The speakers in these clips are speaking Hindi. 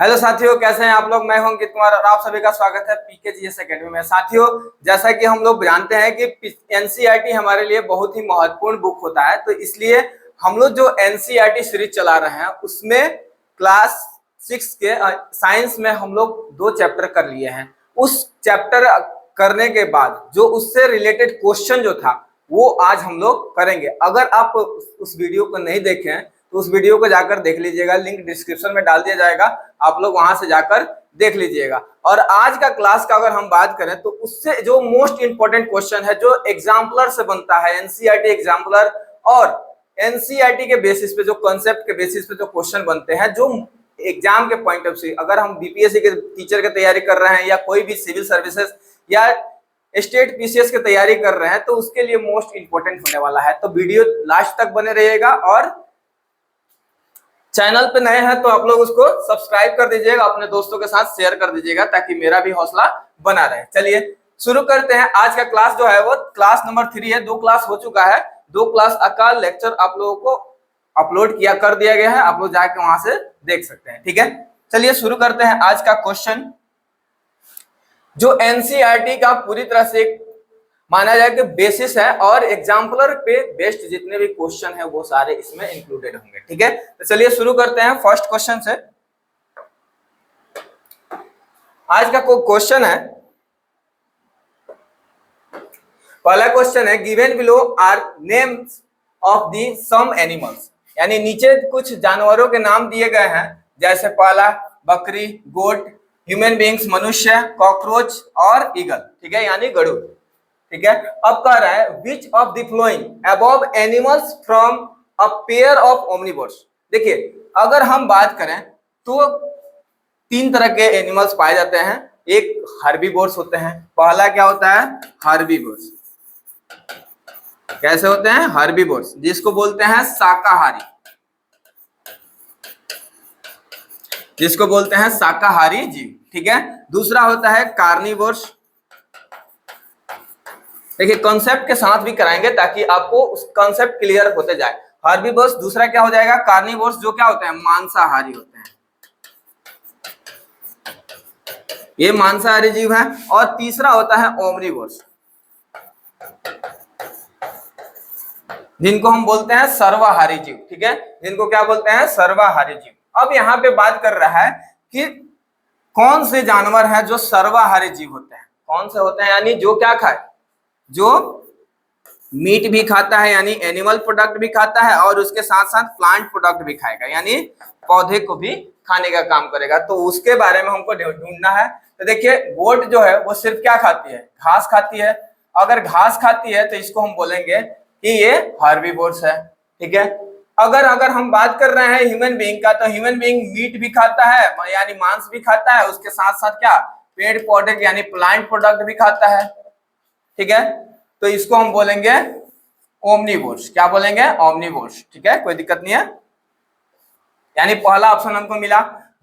हेलो साथियों, कैसे हैं आप लोग। मैं हूं अंकित कुमार और आप सभी का स्वागत है पीकेजीएस एकेडमी में। साथियों, जैसा कि हम लोग जानते हैं कि एनसीईआरटी हमारे लिए बहुत ही महत्वपूर्ण बुक होता है, तो इसलिए हम लोग जो एनसीईआरटी सीरीज चला रहे हैं उसमें क्लास 6 के साइंस में हम लोग 2 चैप्टर कर लिए हैं। उस चैप्टर करने के बाद जो उससे रिलेटेड क्वेश्चन जो था वो आज हम लोग करेंगे। अगर आप उस वीडियो को नहीं देखे हैं तो उस वीडियो को जाकर देख लीजिएगा, लिंक डिस्क्रिप्शन में डाल दिया जाएगा, आप लोग वहां से जाकर देख लीजिएगा। और आज का क्लास का अगर हम बात करें तो उससे जो मोस्ट इंपोर्टेंट क्वेश्चन है जो एग्जाम्पलर से बनता है, एनसीईआरटी एग्जाम्पलर और एनसीईआरटी के बेसिस पे, जो कॉन्सेप्ट के बेसिस पे जो क्वेश्चन बनते हैं, जो एग्जाम के पॉइंट ऑफ व्यू, अगर हम बीपीएससी के टीचर की तैयारी कर रहे हैं या कोई भी सिविल सर्विसेज या स्टेट पीसीएस की तैयारी कर रहे हैं तो उसके लिए मोस्ट इंपोर्टेंट होने वाला है। तो वीडियो लास्ट तक बने रहिएगा और चैनल पे नए हैं तो आप लोग उसको सब्सक्राइब कर दीजिएगा, अपने दोस्तों के साथ शेयर कर दीजिएगा ताकि मेरा भी हौसला बना रहे। चलिए शुरू करते हैं। आज का क्लास जो है वो क्लास नंबर 3 है। 2 क्लास हो चुका है, 2 क्लास का लेक्चर आप लोगों को अपलोड कर दिया गया है, आप लोग जाके वहां से देख सकते हैं। ठीक है, चलिए शुरू करते हैं। आज का क्वेश्चन जो एनसीईआरटी का पूरी तरह से माना जाए कि बेसिस है और एग्जाम्पलर पे बेस्ड जितने भी क्वेश्चन है वो सारे इसमें इंक्लूडेड होंगे। ठीक है, तो चलिए शुरू करते हैं फर्स्ट क्वेश्चन से। आज का क्वेश्चन है, पहला क्वेश्चन है given below are names of the some animals, यानी नीचे कुछ जानवरों के नाम दिए गए हैं, जैसे पहला बकरी, गोट, ह्यूमन बींग्स मनुष्य, कॉकरोच और ईगल। ठीक है, यानी गरुड़। ठीक है, अब कह रहा है विच of the following above animals from a pair of omnivores. देखिए, अगर हम बात करें तो 3 तरह के एनिमल्स पाए जाते हैं। एक हर्बीवोर्स होते हैं। पहला क्या होता है? हर्बीवोर्स। कैसे होते हैं? हर्बीवोर्स, जिसको बोलते हैं शाकाहारी, जिसको बोलते हैं शाकाहारी जीव। ठीक है, दूसरा होता है कार्निवोर्स। देखिए, कॉन्सेप्ट के साथ भी कराएंगे ताकि आपको उस कॉन्सेप्ट क्लियर होते जाए। हर्बीवोर्स, दूसरा क्या हो जाएगा? कार्निवोर्स, जो क्या होते हैं? मांसाहारी होते हैं, ये मांसाहारी जीव है। और तीसरा होता है ओमनिवोर्स, जिनको हम बोलते हैं सर्वाहारी जीव। ठीक है, जिनको क्या बोलते हैं? सर्वाहारी जीव। अब यहाँ पे बात कर रहा है कि कौन से जानवर हैं जो सर्वाहारी जीव होते हैं, कौन से होते हैं, यानी जो क्या खाए, जो मीट भी खाता है, यानी एनिमल प्रोडक्ट भी खाता है और उसके साथ साथ प्लांट प्रोडक्ट भी खाएगा, यानी पौधे को भी खाने का काम करेगा। तो उसके बारे में हमको ढूंढना है। तो देखिए, गोट जो है वो सिर्फ क्या खाती है? घास खाती है। अगर घास खाती है तो इसको हम बोलेंगे कि ये हर्बीवोर्स है। ठीक है, अगर हम बात कर रहे हैं ह्यूमन बीइंग का, तो ह्यूमन बीइंग मीट भी खाता है, यानी मांस भी खाता है, उसके साथ साथ क्या, पेड़ पौधे यानी प्लांट प्रोडक्ट भी खाता है। ठीक है, तो इसको हम बोलेंगे ओमनिवोर्स। क्या बोलेंगे? ओमनिवोर्स। ठीक है, कोई दिक्कत नहीं है, यानी पहला ऑप्शन हमको मिला।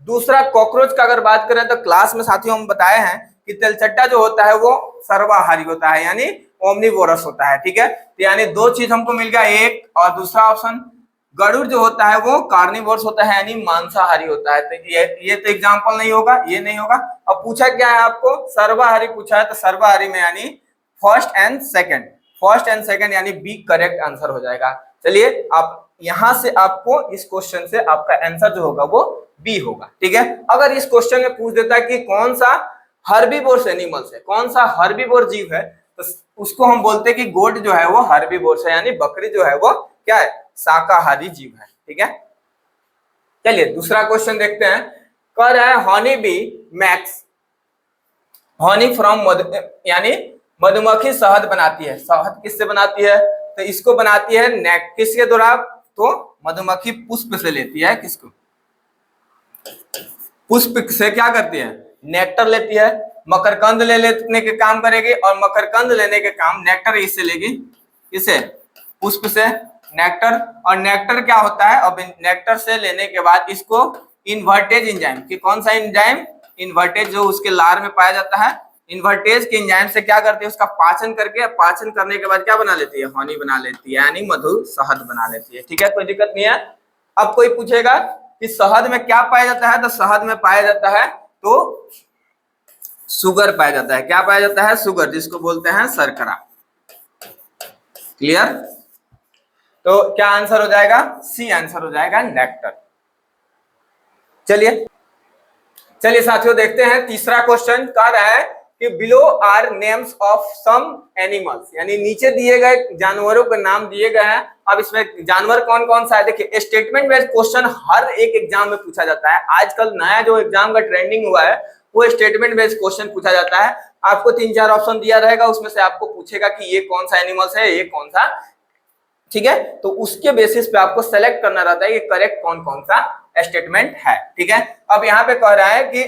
दूसरा, कॉकरोच का अगर बात करें तो क्लास में साथियों हम बताए हैं कि तेलचट्टा जो होता है वो सर्वाहारी होता है, यानी ओमनिवोरस होता है। ठीक है, तो यानी 2 चीज हमको मिल गया, एक और दूसरा ऑप्शन। गरुड़ जो होता है वो कार्निवोर्स होता है, यानी मांसाहारी होता है। तो ये तो एग्जाम्पल नहीं होगा, ये नहीं होगा। अब पूछा क्या है आपको? सर्वाहारी पूछा है, तो सर्वाहारी में यानी फर्स्ट एंड सेकंड यानी बी करेक्ट आंसर हो जाएगा। चलिए, आप यहां से आपको इस क्वेश्चन से आपका आंसर जो होगा वो बी होगा। ठीक है, अगर इस क्वेश्चन में पूछ देता है कि कौन सा हर्बीवोर्स एनिमल्स है, कौन सा हर्बीवोर जीव है, तो उसको हम बोलते हैं कि गोट जो है वो हर्बीवोर्स है, यानी बकरी जो है वो क्या है? शाकाहारी जीव है। ठीक है, चलिए दूसरा क्वेश्चन देखते हैं। कह रहा है honey bee makes honey from मधु, यानी मधुमक्खी शहद बनाती है। शहद किससे बनाती है? तो इसको बनाती है किसके द्वारा? तो मधुमक्खी पुष्प से लेती है। किसको? पुष्प से क्या करती है? नेक्टर लेती है। मकरकंद लेने के काम करेगी और मकरकंद लेने के काम नेक्टर इससे लेगी। इसे पुष्प से नेक्टर, और नेक्टर क्या होता है? अब नेक्टर से लेने के बाद इसको इन्वर्टेज एंजाइम की, कौन सा एंजाइम? इन्वर्टेज, जो उसके लार में पाया जाता है, इन्वर्टेज के एंजाइम से क्या करती है? उसका पाचन करके, पाचन करने के बाद क्या बना लेती है? हनी बना लेती है, यानी मधु शहद बना लेती है। ठीक है, कोई दिक्कत नहीं है। अब कोई पूछेगा कि शहद में क्या पाया जाता है, तो शहद में पाया जाता है तो शुगर पाया जाता है। क्या पाया जाता है? शुगर, जिसको बोलते हैं शर्करा। क्लियर? तो क्या आंसर हो जाएगा? सी आंसर हो जाएगा, नेक्टर। चलिए चलिए साथियों, देखते हैं तीसरा क्वेश्चन। कह रहा है कि below are names of some animals, यानी नीचे दिए गए जानवरों के नाम दिए गए हैं। अब इसमें जानवर कौन कौन सा है? देखिए, स्टेटमेंट बेस्ड क्वेश्चन हर एक एग्जाम में पूछा जाता है। आजकल नया जो एग्जाम का ट्रेंडिंग हुआ है वो स्टेटमेंट बेस्ड क्वेश्चन पूछा जाता है। आपको 3-4 ऑप्शन दिया रहेगा, उसमें से आपको पूछेगा कि ये कौन सा एनिमल्स है, ये कौन सा, ठीक है। तो उसके बेसिस पे आपको सेलेक्ट करना रहता है कि करेक्ट कौन कौन सा स्टेटमेंट है, ठीक है। अब यहाँ पे कह रहा है कि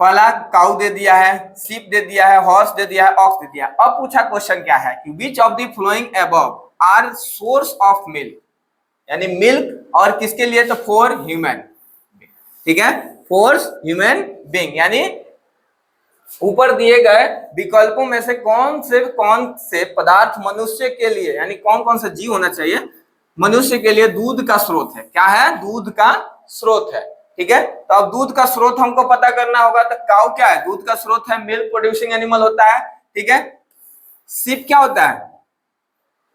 पहला काउ दे दिया है, शीप दे दिया है, हॉर्स दे दिया है, ऑक्स दे दिया है। अब पूछा क्वेश्चन क्या है कि which of the following above are source of milk, यानी मिल्क और किसके लिए? तो फॉर ह्यूमन, ठीक है, फॉर ह्यूमन बीइंग, यानी ऊपर दिए गए विकल्पों में से कौन से पदार्थ मनुष्य के लिए, यानी कौन कौन सा जीव होना चाहिए मनुष्य के लिए दूध का स्रोत है। क्या है? दूध का स्रोत है, ठीक है। तो अब दूध का स्रोत हमको पता करना होगा। तो काउ क्या है? दूध का स्रोत है, मिल्क प्रोड्यूसिंग एनिमल होता है, ठीक है। शीप क्या होता है?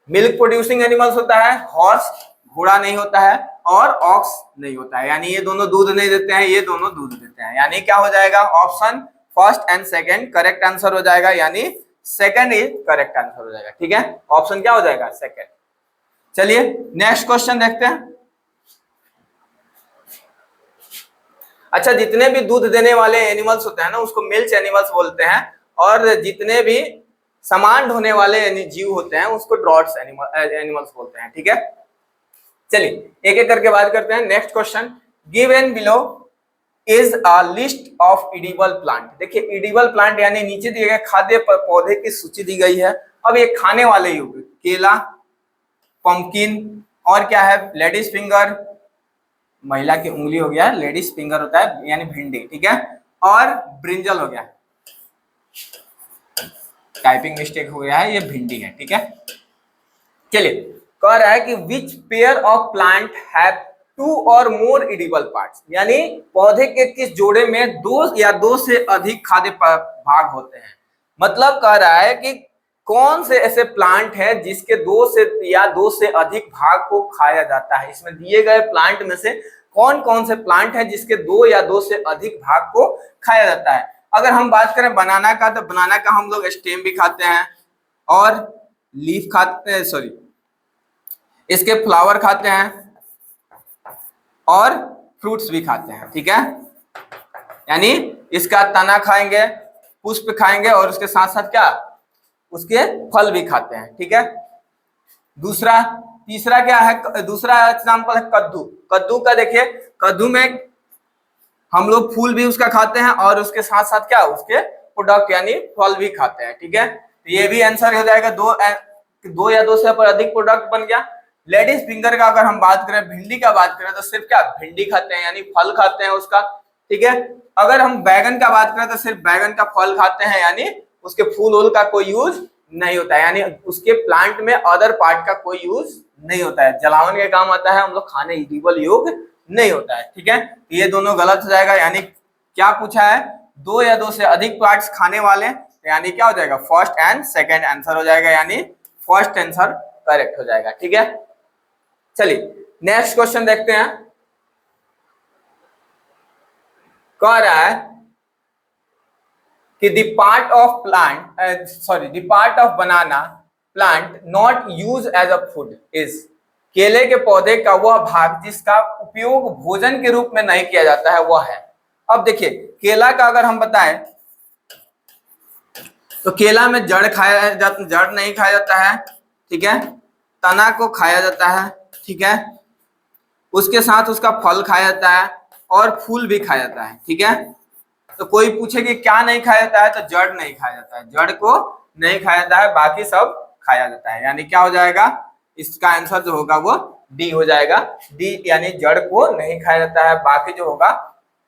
मिल्क प्रोड्यूसिंग एनिमल्स होता है। हॉर्स घोड़ा नहीं होता है, और ऑक्स नहीं होता है, यानी ये दोनों दूध नहीं देते हैं, ये दोनों दूध देते हैं। यानी क्या हो जाएगा? Option first and second correct answer हो जाएगा, यानी सेकंड इज करेक्ट आंसर हो जाएगा, ठीक है। ऑप्शन क्या हो जाएगा? सेकंड। चलिए नेक्स्ट क्वेश्चन देखते हैं। अच्छा, जितने भी दूध देने वाले एनिमल्स होते हैं ना, उसको मिल्क एनिमल्स बोलते हैं, और जितने भी समान ढोने वाले जीव होते हैं उसको ड्रॉट्स एनिमल्स बोलते हैं, ठीक है। चलिए एक एक करके बात करते हैं। Next question, given below is a list of edible plant. देखिए, एडिबल प्लांट यानी नीचे दिए गए खाद्य पौधे की सूची दी गई है। अब ये खाने वाले युग, केला, पंपकिन, और क्या है? लेडीज फिंगर, महिला की उंगली हो गया, लेडीज फिंगर होता है यानी भिंडी, ठीक है, और ब्रिंजल हो गया, टाइपिंग मिस्टेक हो गया है, ये भिंडी है, ठीक है। चलिए, कह रहा है कि which pair of plant have 2 और मोर एडिबल पार्ट्स, यानी पौधे के किस जोड़े में 2 या 2 से अधिक खाद्य भाग होते हैं। मतलब कह रहा है कि कौन से ऐसे प्लांट हैं जिसके 2 से अधिक भाग को खाया जाता है। इसमें दिए गए प्लांट में से कौन कौन से प्लांट हैं जिसके 2 या 2 से अधिक भाग को खाया जाता है। अगर हम बात करें बनाना का, तो बनाना का हम लोग स्टेम भी खाते हैं, और लीफ खाते हैं, सॉरी, इसके फ्लावर खाते हैं, और फ्रूट्स भी खाते हैं, ठीक है। यानी इसका तना खाएंगे, पुष्प खाएंगे, और उसके साथ साथ क्या, उसके फल भी खाते हैं, ठीक है। तीसरा क्या है? दूसरा एग्जाम्पल है कद्दू। कद्दू का देखिए, कद्दू में हम लोग फूल भी उसका खाते हैं, और उसके साथ साथ क्या, उसके प्रोडक्ट यानी फल भी खाते हैं, ठीक है। तो ये भी आंसर हो जाएगा, 2 या 2 से पर अधिक प्रोडक्ट बन गया। लेडीज फिंगर का अगर हम बात करें, भिंडी का बात करें, तो सिर्फ क्या, भिंडी खाते हैं, यानी फल खाते हैं उसका, ठीक है। अगर हम बैगन का बात करें, तो सिर्फ बैगन का फल खाते हैं, यानी उसके फूल वूल का कोई यूज नहीं होता है, यानी उसके प्लांट में अदर पार्ट का कोई यूज नहीं होता है। जलावन के काम आता है, हम लोग खाने एडिबल योग नहीं होता है, ठीक है। ये दोनों गलत हो जाएगा, यानी क्या पूछा है? 2 या 2 से अधिक पार्ट्स खाने वाले, यानी क्या हो जाएगा? फर्स्ट एंड सेकंड आंसर हो जाएगा, यानी फर्स्ट आंसर करेक्ट हो जाएगा, ठीक है। चलिए नेक्स्ट क्वेश्चन देखते हैं। कह रहा है कि the part of banana plant not use as a food is, केले के पौधे का वह भाग जिसका उपयोग भोजन के रूप में नहीं किया जाता है वह है। अब देखिए, केला का अगर हम बताएं, तो केला में जड़ नहीं खाया जाता है, ठीक है, तना को खाया जाता है, ठीक है, उसके साथ उसका फल खाया जाता है, और फूल भी खाया जाता है, ठीक है। तो कोई पूछे कि क्या नहीं खाया जाता है, तो जड़ नहीं खाया जाता है, जड़ को नहीं खाया जाता है, बाकी सब खाया जाता है। यानी क्या हो जाएगा? इसका आंसर जो होगा वो डी हो जाएगा। डी यानी जड़ को नहीं खाया जाता है, बाकी जो होगा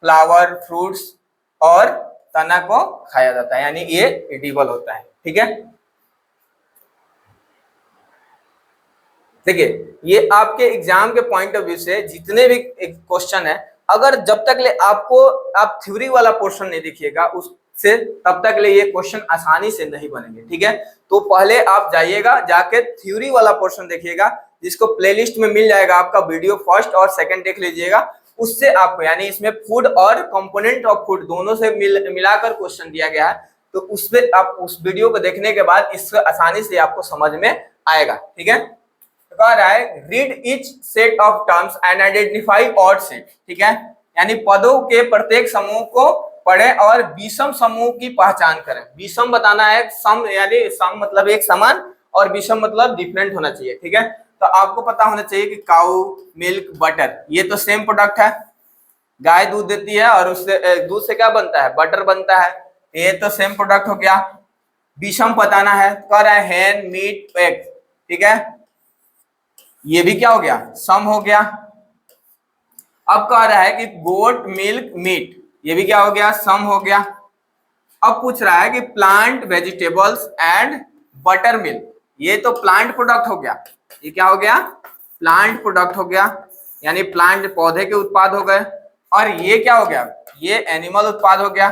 फ्लावर, फ्रूट्स और तना को खाया जाता है, यानी ये एडिबल होता है, ठीक है। देखिए ये आपके एग्जाम के पॉइंट ऑफ व्यू से जितने भी क्वेश्चन है, अगर जब तक ले आपको आप थ्योरी वाला पोर्शन नहीं देखिएगा उससे, तब तक ले ये क्वेश्चन आसानी से नहीं बनेंगे, ठीक है। तो पहले आप जाइएगा, जाके थ्योरी वाला पोर्शन देखिएगा, जिसको प्लेलिस्ट में मिल जाएगा आपका वीडियो, फर्स्ट और सेकंड देख लीजिएगा। उससे आपको यानी इसमें फूड और कंपोनेंट ऑफ फूड दोनों से मिलाकर क्वेश्चन दिया गया है, तो उसमें आप उस वीडियो को देखने के बाद इससे आसानी से आपको समझ में आएगा, ठीक है। तो कह रहा है read each set of terms and identify odd set, ठीक है, यानी पदों के प्रत्येक समूह को पढ़े और विषम समूह की पहचान करें। विषम बताना है, सम यानी सम मतलब एक समान और विषम मतलब डिफरेंट होना चाहिए, ठीक है। तो आपको पता होना चाहिए कि काऊ, मिल्क, बटर ये तो सेम प्रोडक्ट है, गाय दूध देती है और उससे दूध से क्या बनता है, बटर बनता है, ये तो सेम प्रोडक्ट हो गया। विषम बताना है, कह रहा है हैन, मीट, एग, ठीक है, ये भी क्या हो गया, सम हो गया। अब कह रहा है कि गोट, मिल्क, मीट, ये भी क्या हो गया, सम हो गया। अब पूछ रहा है कि plant, vegetables and butter milk, ये तो प्लांट प्रोडक्ट हो गया, ये क्या हो गया, प्लांट प्रोडक्ट हो गया, यानी प्लांट पौधे के उत्पाद हो गए। और ये क्या हो गया, ये एनिमल उत्पाद हो गया,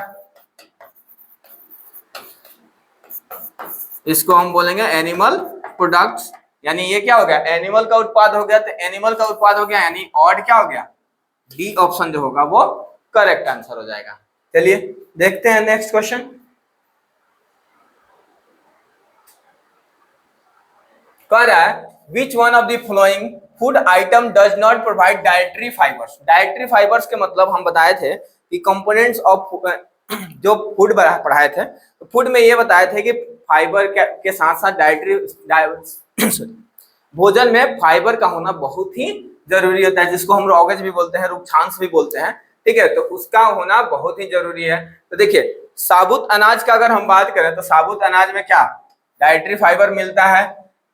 इसको हम बोलेंगे एनिमल प्रोडक्ट्स, यानी ये क्या हो गया, एनिमल का उत्पाद हो गया। तो एनिमल का उत्पाद हो गया यानी ऑड क्या हो गया, डी ऑप्शन जो होगा वो करेक्ट आंसर हो जाएगा। चलिए देखते हैं नेक्स्ट क्वेश्चन। कह रहा है which one of the following food item does not provide dietary fibres. Dietary fibres के मतलब हम बताए थे कि कंपोनेंट्स ऑफ जो फूड पढ़ाए थे, तो फूड में ये बताए थे कि फाइबर के साथ साथ डाइटरी भोजन में फाइबर का होना बहुत ही जरूरी होता है, जिसको हम रॉगेज भी बोलते हैं, रुक्षांश भी बोलते हैं, ठीक है, तो उसका होना बहुत ही जरूरी है। तो देखिए साबुत अनाज का अगर हम बात करें तो साबुत अनाज में क्या डाइटरी फाइबर मिलता है।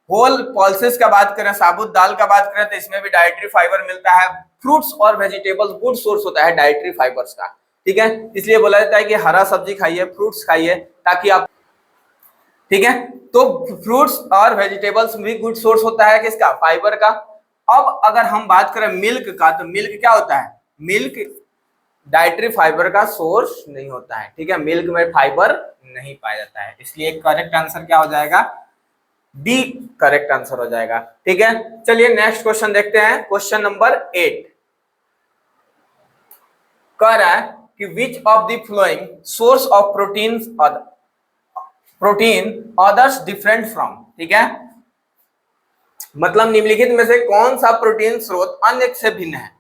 होल पल्सेस का बात करें, साबुत दाल का बात करें तो इसमें भी डाइटरी फाइबर मिलता है। फ्रूट्स और वेजिटेबल्स गुड सोर्स होता है डाइटरी फाइबर्स का, ठीक है, इसलिए बोला जाता है कि हरा सब्जी खाइए, फ्रूट्स खाइए, ताकि आप, ठीक है, तो फ्रूट्स और वेजिटेबल्स भी गुड सोर्स होता है किसका, फाइबर का। अब अगर हम बात करें मिल्क का, तो मिल्क क्या होता है, मिल्क डाइटरी फाइबर का सोर्स नहीं होता है, ठीक है, मिल्क में फाइबर नहीं पाया जाता है, इसलिए करेक्ट आंसर क्या हो जाएगा, डी करेक्ट आंसर हो जाएगा, ठीक है। चलिए नेक्स्ट क्वेश्चन देखते हैं, क्वेश्चन नंबर 8 कह रहा है कि which of the flowing source of protein others different from, ठीक है, मतलब निम्नलिखित में से कौन सा प्रोटीन स्रोत अन्य से भिन्न है।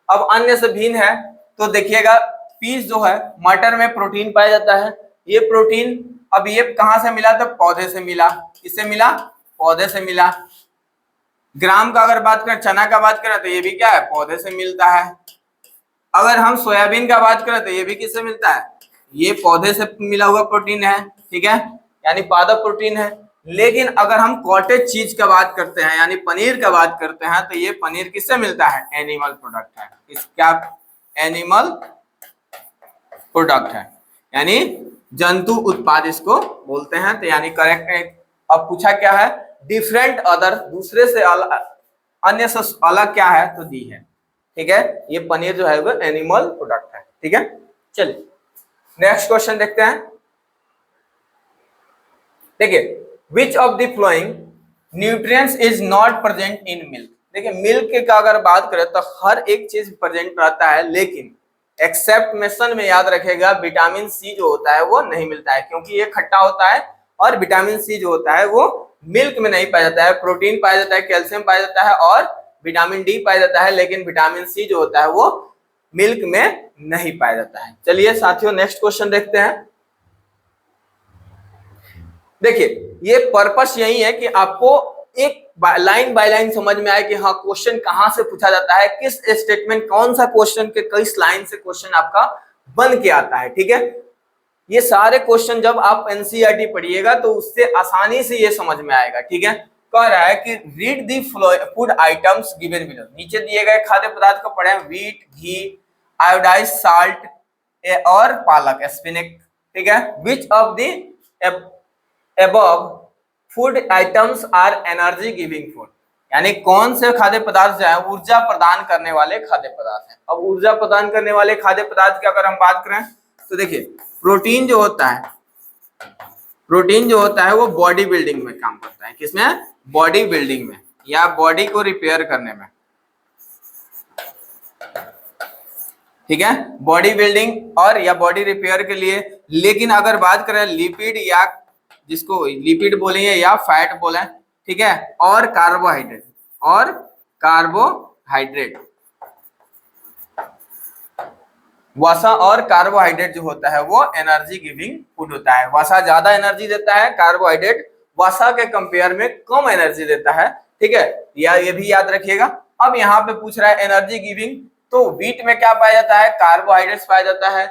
अब अन्य से भिन्न है तो देखिएगा पीस जो है, मटर में प्रोटीन पाया जाता है, ये प्रोटीन अब ये कहां से मिला, तो पौधे से मिला, किससे मिला, पौधे से मिला। ग्राम का अगर बात करें, चना का बात करें तो ये भी क्या है, पौधे से मिलता है। अगर हम सोयाबीन का बात करें तो ये भी किससे मिलता है, ये पौधे से मिला हुआ प्रोटीन है, ठीक है, यानी पादप प्रोटीन है। लेकिन अगर हम कॉटेज चीज का बात करते हैं यानी पनीर का बात करते हैं, तो ये पनीर किससे मिलता है, एनिमल प्रोडक्ट है, इसका एनिमल प्रोडक्ट है, यानी जंतु उत्पाद इसको बोलते हैं। तो यानी करेक्ट है। अब पूछा क्या है, डिफरेंट अदर, दूसरे से अलग, अन्य से अलग क्या है, तो दी है, ठीक है, ये पनीर जो है वो एनिमल प्रोडक्ट है, ठीक है। चलिए नेक्स्ट क्वेश्चन देखते हैं। देखिए विच of the flowing nutrients is not present in milk. देखिए मिल्क का अगर बात करें तो हर एक चीज प्रेजेंट रहता है, लेकिन एक्सेप्ट मेंशन में याद रखेगा विटामिन सी जो होता है वो नहीं मिलता है, क्योंकि ये खट्टा होता है और विटामिन सी जो होता है वो मिल्क में नहीं पाया जाता है। प्रोटीन पाया जाता है, कैल्शियम पाया जाता है और विटामिन डी पाया जाता है, लेकिन विटामिन सी जो होता है वो मिल्क में नहीं पाया जाता है। चलिए साथियों नेक्स्ट क्वेश्चन देखते हैं। देखिए ये पर्पस यही है कि आपको एक लाइन बाय लाइन समझ में आए कि हाँ क्वेश्चन कहां से पूछा जाता है, किस स्टेटमेंट, कौन सा क्वेश्चन के किस लाइन से क्वेश्चन आपका बन के आता है, ठीक है। ये सारे क्वेश्चन जब आप एनसीईआरटी पढ़िएगा तो उससे आसानी से ये समझ में आएगा, ठीक है। कह रहा है कि read the food items given below, नीचे दिए गए खाद्य पदार्थ को पढ़े, व्हीट, घी, आयोडाइज साल्ट और पालक, स्पिनच, ठीक है। विच of the above food items are energy giving food, यानी कौन से खाद्य पदार्थ जो है ऊर्जा प्रदान करने वाले खाद्य पदार्थ हैं। अब ऊर्जा प्रदान करने वाले खाद्य पदार्थ की अगर हम बात करें तो देखिए प्रोटीन जो होता है, प्रोटीन जो होता है वो बॉडी बिल्डिंग में काम करता है। किसमें? बॉडी बिल्डिंग में या बॉडी को रिपेयर करने में, ठीक है, बॉडी बिल्डिंग और या बॉडी रिपेयर के लिए। लेकिन अगर बात करें लिपिड या जिसको लिपिड बोलेंगे या फैट बोले, ठीक है, और कार्बोहाइड्रेट, और कार्बोहाइड्रेट, वसा और कार्बोहाइड्रेट जो होता है वो एनर्जी गिविंग फूड होता है। वसा ज्यादा एनर्जी देता है, कार्बोहाइड्रेट वसा के कंपेयर में कम एनर्जी देता है, ठीक है, या ये भी याद रखिएगा। अब यहाँ पे पूछ रहा है एनर्जी गिविंग, तो व्हीट में क्या पाया जाता है? कार्बोहाइड्रेट्स पाया जाता है।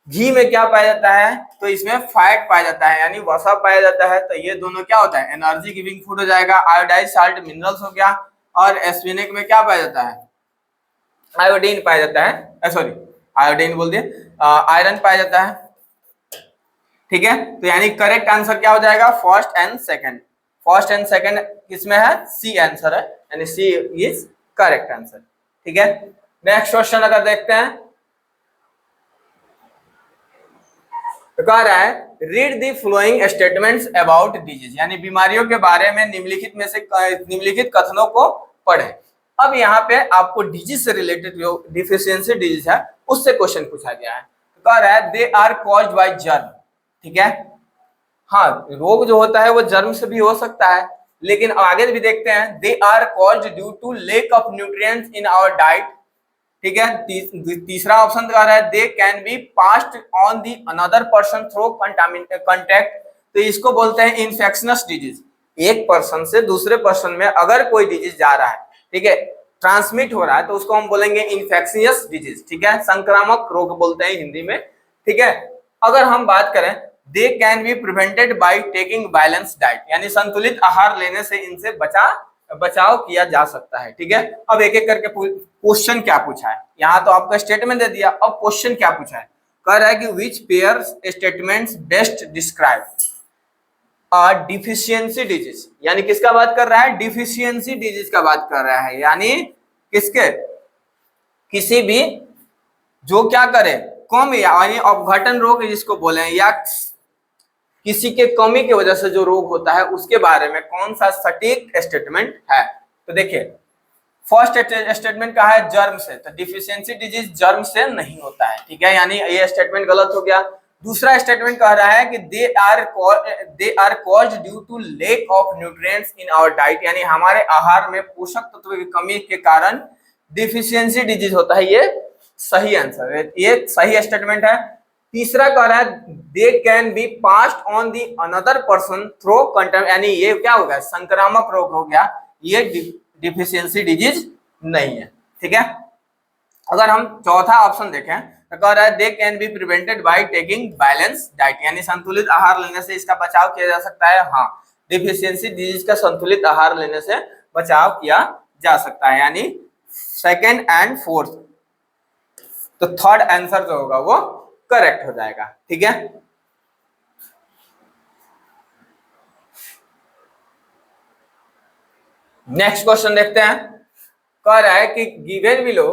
घी में क्या पाया जाता है? तो इसमें फैट पाया जाता है, यानी वसा पाया जाता है। तो ये दोनों क्या होता है? एनर्जी गिविंग फूड हो जाएगा। आयोडाइज साल्ट मिनरल्स हो गया, और एस्फेनिक में क्या पाया जाता है? आयोडीन पाया जाता है, सॉरी आयोडीन बोल दिए, आयरन पाया जाता है, ठीक है। तो यानी करेक्ट आंसर क्या हो जाएगा? First and second. First and second किसमें है? सी आंसर है, यानी सी इज करेक्ट आंसर, ठीक है। नेक्स्ट क्वेश्चन अगर देखते हैं तो कह रहा है read the flowing statements about disease, यानी बीमारियों के बारे में निम्नलिखित में से निम्नलिखित कथनों को पढ़ें। अब यहाँ पे आपको डिजीज से रिलेटेड जो डिफिशियंसी डिजीज है उससे क्वेश्चन पूछा गया है। तो कह रहा है they are caused by germ, ठीक है। हाँ, रोग जो होता है वो जर्म से भी हो सकता है, लेकिन आगे भी देखते हैं they are caused due to lack of nutrients in our diet, ठीक है। तीसरा ऑप्शन कह रहा है they can be passed on the another person through contact, तो इसको बोलते हैं इन्फेक्शनस डिजीज। एक पर्सन से दूसरे पर्सन में अगर कोई डिजीज जा रहा है, ठीक है, ट्रांसमिट हो रहा है, तो उसको हम बोलेंगे इन्फेक्शियस डिजीज, ठीक है, संक्रामक रोग बोलते हैं हिंदी में, ठीक है। अगर हम बात करें दे can be prevented by taking balance diet, यानी संतुलित आहार लेने से इनसे बचाव किया जा सकता है, ठीक है। अब एक एक करके क्वेश्चन क्या पूछा है, यहाँ तो आपका स्टेटमेंट दे दिया, अब क्वेश्चन क्या पूछा है, कह रहा है कि which pair statements best describe deficiency disease, यानी किसका बात कर रहा है? डिफिशियंसी डिजीज का बात कर रहा है, यानी किसके? किसी भी जो क्या करे कम, यानी अपघटन रोग जिसको बोले, या किसी के कमी की वजह से जो रोग होता है उसके बारे में कौन सा सटीक स्टेटमेंट है। तो देखिए फर्स्ट स्टेटमेंट कहा है जर्म से, तो डिफिशियंसी डिजीज जर्म से नहीं होता है, ठीक है, यानी ये स्टेटमेंट गलत हो गया। दूसरा स्टेटमेंट कह रहा है कि they are caused due to lack of nutrients in our diet, यानी हमारे आहार में पोषक तत्व की कमी के कारण डिफिशियंसी डिजीज होता है, ये सही आंसर है, ये सही स्टेटमेंट है। तीसरा कह रहा है they can be passed on the another person through contact, यानी ये क्या हो गया? संक्रामक रोग हो गया, ये डिफिशियंसी डिजीज नहीं है, ठीक है। अगर हम चौथा ऑप्शन देखें तो कह रहा है they can be prevented by taking balance diet, यानी संतुलित आहार लेने से इसका बचाव किया जा सकता है। हाँ, डिफिशियंसी डिजीज का संतुलित आहार लेने से बचाव किया जा सकता है, यानी सेकेंड एंड फोर्थ। तो थर्ड आंसर जो होगा वो करेक्ट हो जाएगा, ठीक है। नेक्स्ट क्वेश्चन देखते हैं, कह रहा है कि given below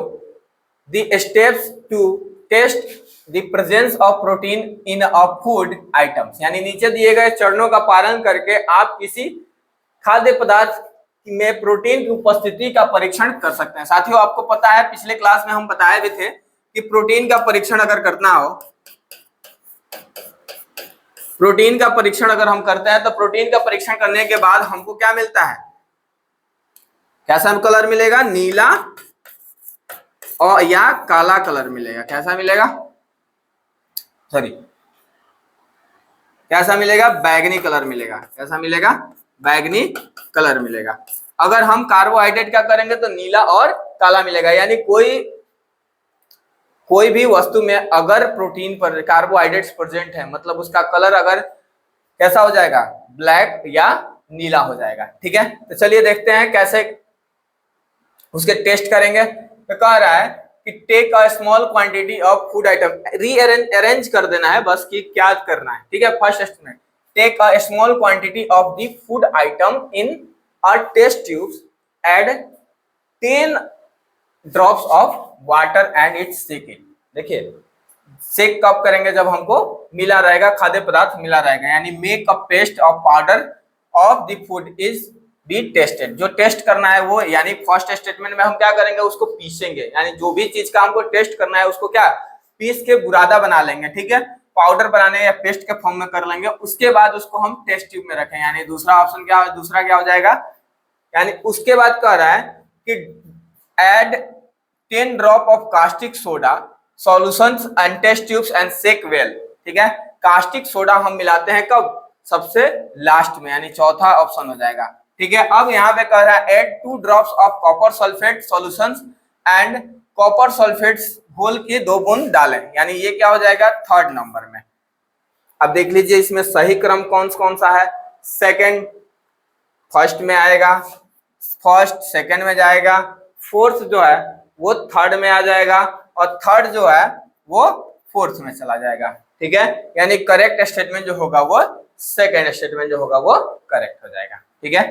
the steps to test the presence of protein in a food items, यानी नीचे दिए गए चरणों का पालन करके आप किसी खाद्य पदार्थ में प्रोटीन की उपस्थिति का परीक्षण कर सकते हैं। साथियों आपको पता है पिछले क्लास में हम बताए भी थे कि प्रोटीन का परीक्षण अगर करना हो, प्रोटीन का परीक्षण अगर हम करते हैं तो प्रोटीन का परीक्षण करने के बाद हमको क्या मिलता है? कैसा कलर मिलेगा? नीला और या काला कलर मिलेगा। कैसा मिलेगा? सॉरी, कैसा मिलेगा? बैगनी कलर मिलेगा। कैसा मिलेगा? बैगनी कलर मिलेगा। अगर हम कार्बोहाइड्रेट क्या करेंगे तो नीला और काला मिलेगा, यानी कोई भी वस्तु में अगर प्रोटीन पर कार्बोहाइड्रेट्स प्रेजेंट है मतलब उसका कलर अगर कैसा हो जाएगा? ब्लैक या नीला हो जाएगा, ठीक है। तो चलिए देखते हैं कैसे उसके टेस्ट करेंगे। तो कह रहा है कि take a small quantity of food item, arrange कर देना है बस कि क्या करना है, ठीक है। First statement take a small quantity of the food item in a test tubes add 10 drops of water and its shake it. देखिए सेक कब करेंगे, जब हमको मिला रहेगा, खाद्य पदार्थ मिला रहेगा, यानी make a paste of powder of the food is be tested. जो टेस्ट करना है वो, यानी फर्स्ट स्टेटमेंट में हम क्या करेंगे, उसको पीसेंगे, यानी जो भी चीज का हमको टेस्ट करना है उसको क्या पीस के बुरादा बना लेंगे, ठीक है, पाउडर बनाने या पेस्ट के फॉर्म में कर लेंगे, उसके बाद उसको हम टेस्ट ट्यूब में रखें। यानी दूसरा ऑप्शन क्या, दूसरा क्या हो जाएगा, यानी उसके बाद कह रहा है कि add 10 drop of caustic soda solutions and test tubes and shake well. ठीक है, कास्टिक सोडा हम मिलाते हैं कब, सबसे लास्ट में, यानी चौथा ऑप्शन हो जाएगा। ठीक है, अब यहाँ पे कह रहा है add 2 drops of copper sulphate solutions and copper sulphates घोल के 2 बूंद डालें, यानी ये क्या हो जाएगा थर्ड नंबर में। अब देख लीजिए इसमें सही क्रम कौन सा है, सेकंड फर्स्ट में आएगा, फर्स्ट सेकंड में जाएगा, फोर्थ जो है वो थर्ड में आ जाएगा, और थर्ड जो है वो फोर्थ में चला जाएगा। ठीक है, यानी करेक्ट स्टेटमेंट जो होगा वो सेकंड स्टेटमेंट जो होगा वो करेक्ट हो जाएगा। ठीक है,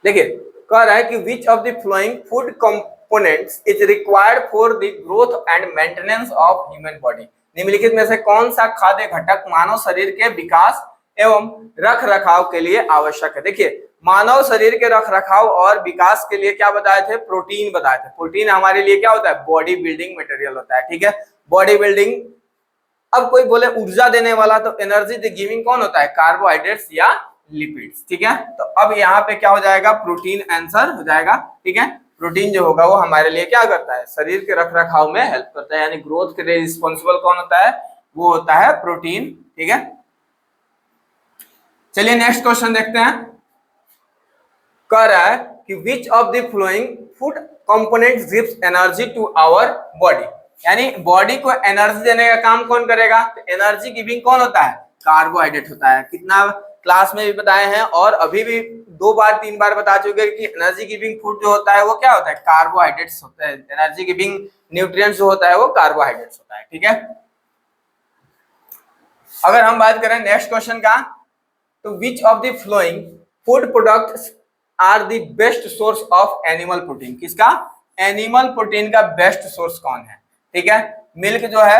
देखिए कह रहा है कि which of the following food components is required for the growth and maintenance of human body. निम्नलिखित में से कौन सा खाद्य घटक मानव शरीर के विकास एवं रख रखाव के लिए आवश्यक है। देखिए मानव शरीर के रख रखाव और विकास के लिए क्या बताए थे, प्रोटीन बताए थे। प्रोटीन हमारे लिए क्या होता है, बॉडी बिल्डिंग मटेरियल होता है। ठीक है, बॉडी बिल्डिंग। अब कोई बोले ऊर्जा देने वाला, तो एनर्जी गिविंग कौन होता है, कार्बोहाइड्रेट्स या लिपिड्स। ठीक है, तो अब यहाँ पे क्या हो जाएगा, प्रोटीन आंसर हो जाएगा। ठीक है, प्रोटीन जो होगा वो हमारे लिए क्या करता है, शरीर के रख रखाव में हेल्प करता है, यानी ग्रोथ के लिए रिस्पॉन्सिबल कौन होता है, वो होता है प्रोटीन। ठीक है, चलिए नेक्स्ट क्वेश्चन देखते हैं। कह रहा है कि which of the following food components gives energy to our body, यानी बॉडी को एनर्जी देने का काम कौन करेगा, तो एनर्जी गिविंग कौन होता है, कार्बोहाइड्रेट होता है। कितना क्लास में भी बताए हैं और अभी भी 2 बार 3 बार बता चुके हैं कि एनर्जी गिविंग फूड जो होता है वो क्या होता है, कार्बोहाइड्रेट्स होता है। एनर्जी गिविंग न्यूट्रिएंट्स जो होता है वो कार्बोहाइड्रेट्स होता है। ठीक है, अगर हम बात करें नेक्स्ट क्वेश्चन का, तो which of the following food products are the best source of animal protein. किसका, एनिमल प्रोटीन का बेस्ट सोर्स कौन है। ठीक है, मिल्क जो है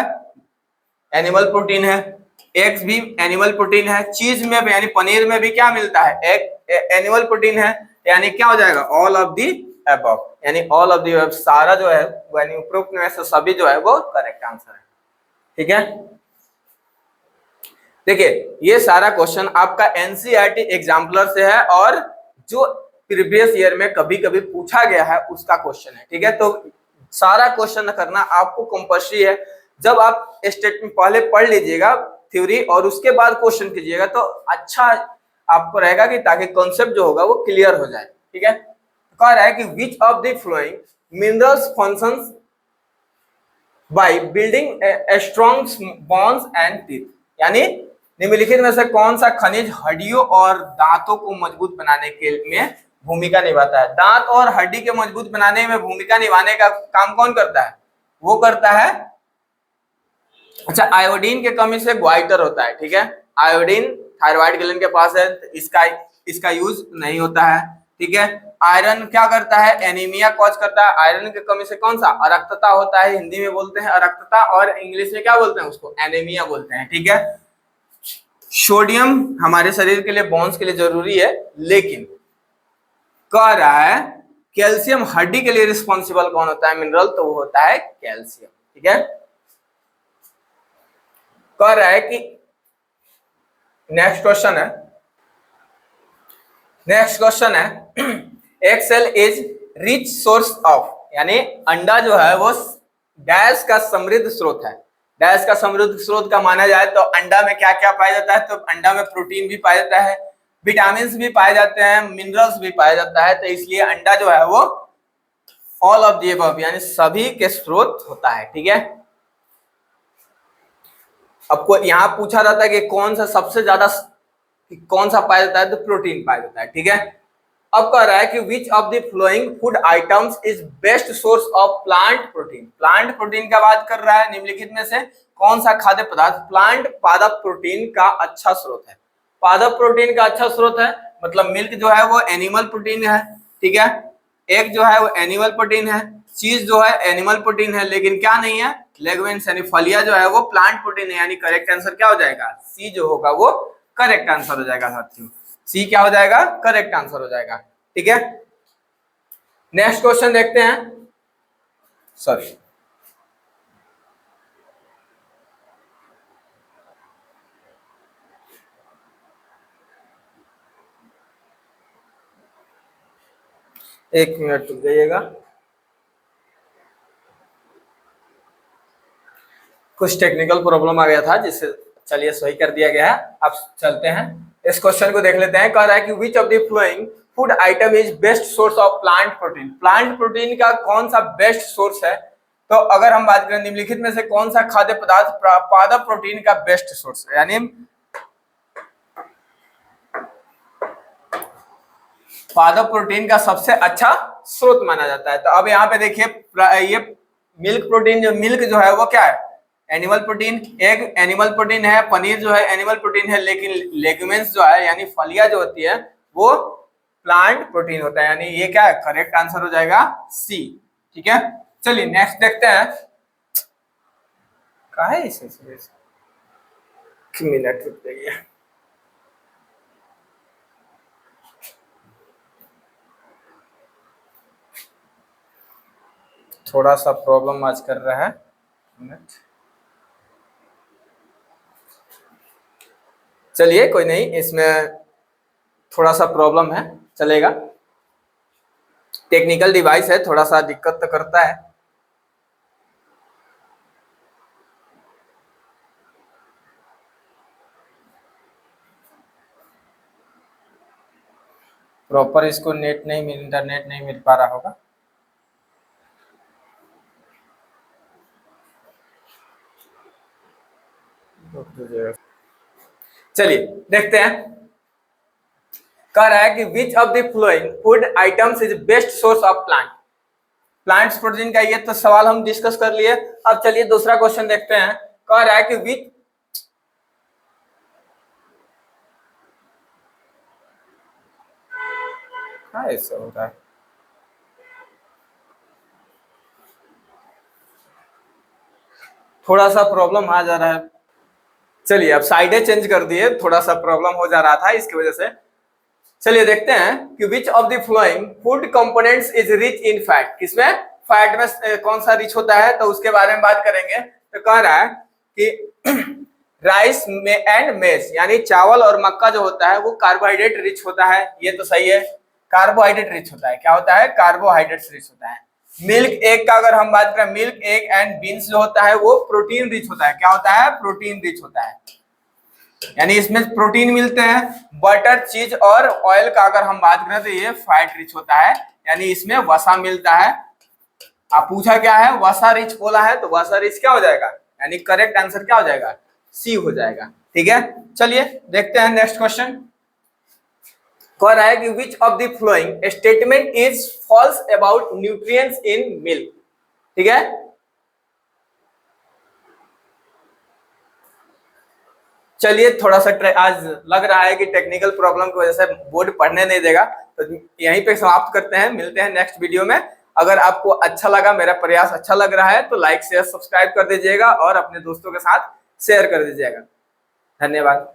एनिमल प्रोटीन है, एग्स भी एनिमल प्रोटीन है, चीज में भी यानी पनीर में भी क्या मिलता है, एग एनिमल प्रोटीन है, यानी क्या हो जाएगा ऑल ऑफ दी अबव, यानी ऑल ऑफ दी अबव सारा जो है यानी उपरोक्त में से सभी जो है वो करेक्ट आंसर है। ठीक है, देखिए ये सारा क्वेश्चन आपका एनसीईआरटी एग्जाम्पलर से है और जो प्रीवियस ईयर में कभी कभी पूछा गया है उसका क्वेश्चन है। ठीक है, तो सारा क्वेश्चन करना आपको कंपल्सरी है। जब आप स्टेटमेंट पहले पढ़ लीजिएगा थ्योरी और उसके बाद क्वेश्चन कीजिएगा तो अच्छा आपको रहेगा कि ताकि कॉन्सेप्ट जो होगा वो क्लियर हो जाए। ठीक है, कह रहा है कि which of the flowing minerals functions by building strong bones and teeth, यानी निम्नलिखित में से कौन सा खनिज हड्डियों और दांतों को मजबूत बनाने के में भूमिका निभाता है। दांत और हड्डी के मजबूत बनाने में भूमिका निभाने का काम कौन करता है, वो करता है, अच्छा आयोडीन के कमी से ग्वाइटर होता है। ठीक है, आयोडीन थायराइड ग्लैंड के पास है तो इसका यूज नहीं होता है। ठीक है, आयरन क्या करता है, एनीमिया कॉज करता है। आयरन की कमी से कौन सा, अरक्तता होता है, हिंदी में बोलते हैं अरक्तता और इंग्लिश में क्या बोलते हैं उसको, एनीमिया बोलते हैं। ठीक है, सोडियम हमारे शरीर के लिए बोन्स के लिए जरूरी है, लेकिन कह रहा है कैल्शियम हड्डी के लिए रिस्पॉन्सिबल कौन होता है मिनरल, तो वो होता है कैल्शियम। ठीक है, कह रहा है कि नेक्स्ट क्वेश्चन है egg cell is rich source of, यानी अंडा जो है वो डैश का समृद्ध स्रोत है। डैश का समृद्ध स्रोत का माना जाए तो अंडा में क्या क्या पाया जाता है, तो अंडा में प्रोटीन भी पाया जाता है, विटामिन भी पाए जाते हैं, मिनरल्स भी पाया जाता है, तो इसलिए अंडा जो है वो ऑल ऑफ द अबव यानी सभी के स्रोत होता है। ठीक है, आपको यहाँ पूछा जाता है कि कौन सा सबसे ज्यादा कौन सा पाया जाता है, तो प्रोटीन पाया जाता है। ठीक है, अब कह रहा है कि which of the following food items is best source of plant protein. Plant protein का बात कर रहा है, निम्नलिखित में से कौन सा खाद्य पदार्थ प्लांट पादप प्रोटीन का अच्छा स्रोत है। पादप प्रोटीन का अच्छा स्रोत है मतलब मिल्क जो है वो एनिमल प्रोटीन है, ठीक है। एग जो है वो एनिमल प्रोटीन है, चीज जो है एनिमल प्रोटीन है, लेकिन क्या नहीं है, लेगमेंट्स यानी फलिया जो है वो प्लांट प्रोटीन है। यानी करेक्ट आंसर क्या हो जाएगा, सी जो होगा वो करेक्ट आंसर हो जाएगा साथियों। सी क्या हो जाएगा, करेक्ट आंसर हो जाएगा, ठीक है। नेक्स्ट क्वेश्चन देखते हैं। सॉरी, एक मिनट रुक जाइएगा, कुछ टेक्निकल प्रॉब्लम आ गया था जिससे चलिए सही कर दिया गया है। अब चलते हैं इस क्वेश्चन को देख लेते हैं। कह रहा है कि which of the following food item is best source of plant protein. Plant protein का कौन सा बेस्ट सोर्स है। तो अगर हम बात करें निम्नलिखित में से कौन सा खाद्य पदार्थ पादप प्रोटीन का बेस्ट सोर्स है, यानी पादप प्रोटीन का सबसे अच्छा स्रोत माना जाता है। तो अब यहाँ पे देखिए ये मिल्क प्रोटीन, जो मिल्क जो है वो क्या है, animal protein. Egg animal protein है, पनीर जो है एनिमल प्रोटीन है, लेकिन लेगमेंट्स जो है यानी फलिया जो होती है वो प्लांट प्रोटीन होता है। यानी ये क्या है, करेक्ट आंसर हो जाएगा सी, ठीक है। चलिए नेक्स्ट देखते हैं। कहा है इसे, मिनट रुक जाइए, थोड़ा सा प्रॉब्लम आज कर रहा है। चलिए कोई नहीं, इसमें थोड़ा सा प्रॉब्लम है, चलेगा। टेक्निकल डिवाइस है, थोड़ा सा दिक्कत तो करता है। प्रॉपर इसको नेट नहीं मिल, इंटरनेट नहीं मिल पा रहा होगा। चलिए देखते हैं। कह रहा है कि which of the following food items is best source of plant. Plants protein का ये तो सवाल हम डिस्कस कर लिए। अब चलिए दूसरा क्वेश्चन देखते हैं। कह रहा है कि विच ऐसा हो रहा है, थोड़ा सा प्रॉब्लम आ जा रहा है। चलिए अब साइडें चेंज कर दिए, थोड़ा सा प्रॉब्लम हो जा रहा था इसकी वजह से। चलिए देखते हैं कि which of the following food components is rich in fat. किसमें, फैट में कौन सा रिच होता है, तो उसके बारे में बात करेंगे। तो कह रहा है कि राइस में एंड मेस, यानी चावल और मक्का जो होता है वो कार्बोहाइड्रेट रिच होता है। ये तो सही है, कार्बोहाइड्रेट रिच होता है। क्या होता है, कार्बोहाइड्रेट रिच होता है। मिल्क एग का अगर हम बात करें, मिल्क एग एंड बीन्स जो होता है वो प्रोटीन रिच होता है। क्या होता है, प्रोटीन रिच होता है, यानी इसमें प्रोटीन मिलते हैं। बटर, चीज और ऑयल का अगर हम बात करें तो ये फैट रिच होता है, यानी इसमें वसा मिलता है। आप पूछा क्या है, वसा रिच बोला है, तो वसा रिच क्या हो जाएगा, यानी करेक्ट आंसर क्या हो जाएगा, सी हो जाएगा, ठीक है। चलिए देखते हैं नेक्स्ट क्वेश्चन। कह रहा है कि which of the following statement is false about nutrients in milk, ठीक है। चलिए थोड़ा सा आज लग रहा है कि टेक्निकल प्रॉब्लम की वजह से बोर्ड पढ़ने नहीं देगा, तो यहीं पे समाप्त करते हैं। मिलते हैं नेक्स्ट वीडियो में। अगर आपको अच्छा लगा, मेरा प्रयास अच्छा लग रहा है, तो लाइक शेयर सब्सक्राइब कर दीजिएगा और अपने दोस्तों के साथ शेयर कर दीजिएगा। धन्यवाद।